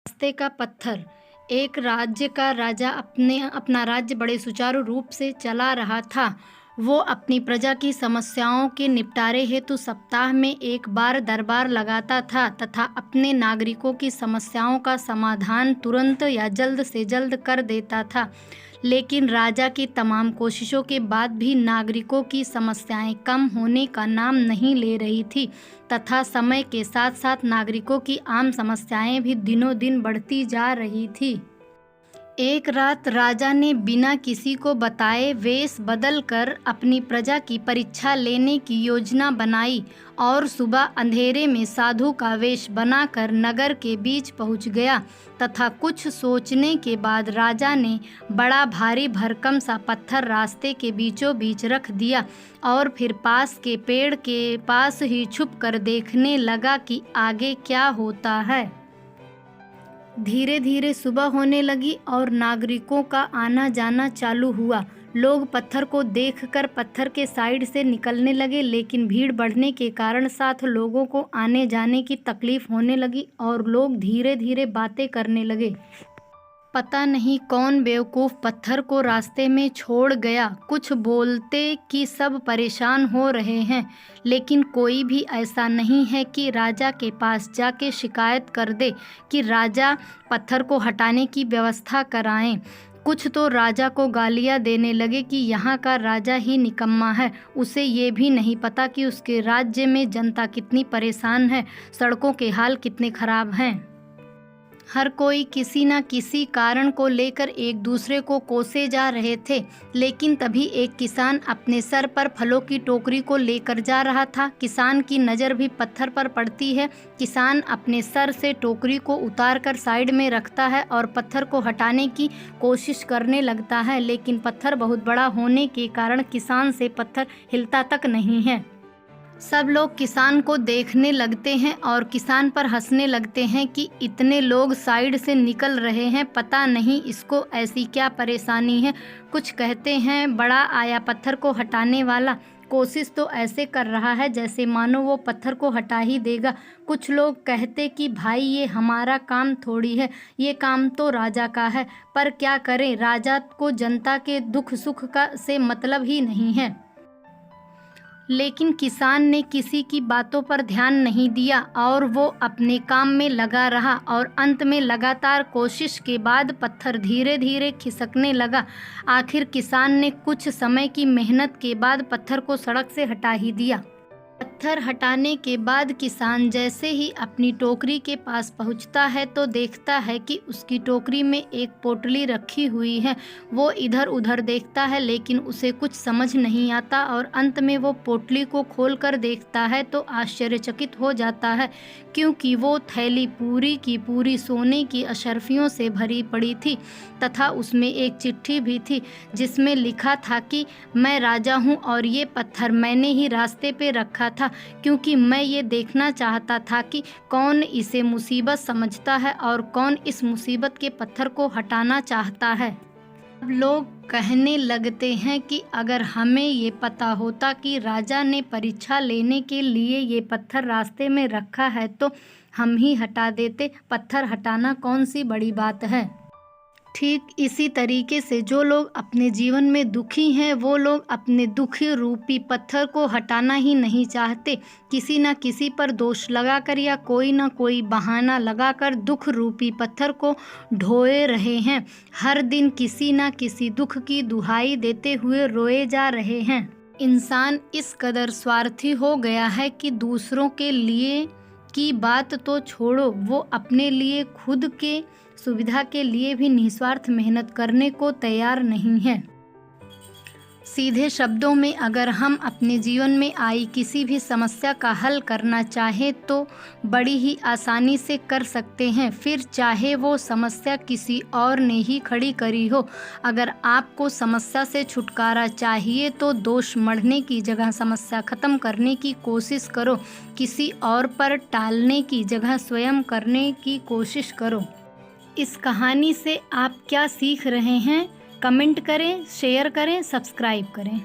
रास्ते का पत्थर। एक राज्य का राजा अपना राज्य बड़े सुचारू रूप से चला रहा था। वो अपनी प्रजा की समस्याओं के निपटारे हेतु सप्ताह में एक बार दरबार लगाता था तथा अपने नागरिकों की समस्याओं का समाधान तुरंत या जल्द से जल्द कर देता था। लेकिन राजा की तमाम कोशिशों के बाद भी नागरिकों की समस्याएं कम होने का नाम नहीं ले रही थी तथा समय के साथ साथ नागरिकों की आम समस्याएं भी दिनों दिन बढ़ती जा रही थी। एक रात राजा ने बिना किसी को बताए वेश बदल कर अपनी प्रजा की परीक्षा लेने की योजना बनाई और सुबह अंधेरे में साधु का वेश बनाकर नगर के बीच पहुंच गया तथा कुछ सोचने के बाद राजा ने बड़ा भारी भरकम सा पत्थर रास्ते के बीचों बीच रख दिया और फिर पास के पेड़ के पास ही छुप कर देखने लगा कि आगे क्या होता है। धीरे धीरे सुबह होने लगी और नागरिकों का आना जाना चालू हुआ। लोग पत्थर को देखकर पत्थर के साइड से निकलने लगे, लेकिन भीड़ बढ़ने के कारण साथ लोगों को आने जाने की तकलीफ होने लगी और लोग धीरे धीरे बातें करने लगे। पता नहीं कौन बेवकूफ़ पत्थर को रास्ते में छोड़ गया। कुछ बोलते कि सब परेशान हो रहे हैं, लेकिन कोई भी ऐसा नहीं है कि राजा के पास जाके शिकायत कर दे कि राजा पत्थर को हटाने की व्यवस्था कराएं। कुछ तो राजा को गालियां देने लगे कि यहाँ का राजा ही निकम्मा है, उसे ये भी नहीं पता कि उसके राज्य में जनता कितनी परेशान है, सड़कों के हाल कितने खराब हैं। हर कोई किसी न किसी कारण को लेकर एक दूसरे को कोसे जा रहे थे। लेकिन तभी एक किसान अपने सर पर फलों की टोकरी को लेकर जा रहा था। किसान की नज़र भी पत्थर पर पड़ती है। किसान अपने सर से टोकरी को उतार कर साइड में रखता है और पत्थर को हटाने की कोशिश करने लगता है, लेकिन पत्थर बहुत बड़ा होने के कारण किसान से पत्थर हिलता तक नहीं है। सब लोग किसान को देखने लगते हैं और किसान पर हंसने लगते हैं कि इतने लोग साइड से निकल रहे हैं, पता नहीं इसको ऐसी क्या परेशानी है। कुछ कहते हैं बड़ा आया पत्थर को हटाने वाला, कोशिश तो ऐसे कर रहा है जैसे मानो वो पत्थर को हटा ही देगा। कुछ लोग कहते कि भाई ये हमारा काम थोड़ी है, ये काम तो राजा का है, पर क्या करें, राजा को जनता के दुख सुख का से मतलब ही नहीं है। लेकिन किसान ने किसी की बातों पर ध्यान नहीं दिया और वो अपने काम में लगा रहा और अंत में लगातार कोशिश के बाद पत्थर धीरे धीरे खिसकने लगा। आखिर किसान ने कुछ समय की मेहनत के बाद पत्थर को सड़क से हटा ही दिया। पत्थर हटाने के बाद किसान जैसे ही अपनी टोकरी के पास पहुंचता है तो देखता है कि उसकी टोकरी में एक पोटली रखी हुई है। वो इधर उधर देखता है, लेकिन उसे कुछ समझ नहीं आता और अंत में वो पोटली को खोलकर देखता है तो आश्चर्यचकित हो जाता है, क्योंकि वो थैली पूरी की पूरी सोने की अशर्फियों से भरी पड़ी थी तथा उसमें एक चिट्ठी भी थी जिसमें लिखा था कि मैं राजा हूँ और ये पत्थर मैंने ही रास्ते पे रखा था, क्योंकि मैं ये देखना चाहता था कि कौन इसे मुसीबत समझता है और कौन इस मुसीबत के पत्थर को हटाना चाहता है। अब लोग कहने लगते हैं कि अगर हमें ये पता होता कि राजा ने परीक्षा लेने के लिए ये पत्थर रास्ते में रखा है तो हम ही हटा देते। पत्थर हटाना कौन सी बड़ी बात है। ठीक इसी तरीके से जो लोग अपने जीवन में दुखी हैं वो लोग अपने दुखी रूपी पत्थर को हटाना ही नहीं चाहते। किसी न किसी पर दोष लगाकर या कोई न कोई बहाना लगाकर दुख रूपी पत्थर को ढोए रहे हैं। हर दिन किसी न किसी दुख की दुहाई देते हुए रोए जा रहे हैं। इंसान इस कदर स्वार्थी हो गया है कि दूसरों के लिए की बात तो छोड़ो, वो अपने लिए खुद के सुविधा के लिए भी निस्वार्थ मेहनत करने को तैयार नहीं है। सीधे शब्दों में अगर हम अपने जीवन में आई किसी भी समस्या का हल करना चाहें तो बड़ी ही आसानी से कर सकते हैं, फिर चाहे वो समस्या किसी और ने ही खड़ी करी हो। अगर आपको समस्या से छुटकारा चाहिए तो दोष मढ़ने की जगह समस्या ख़त्म करने की कोशिश करो। किसी और पर टालने की जगह स्वयं करने की कोशिश करो। इस कहानी से आप क्या सीख रहे हैं? कमेंट करें, शेयर करें, सब्सक्राइब करें।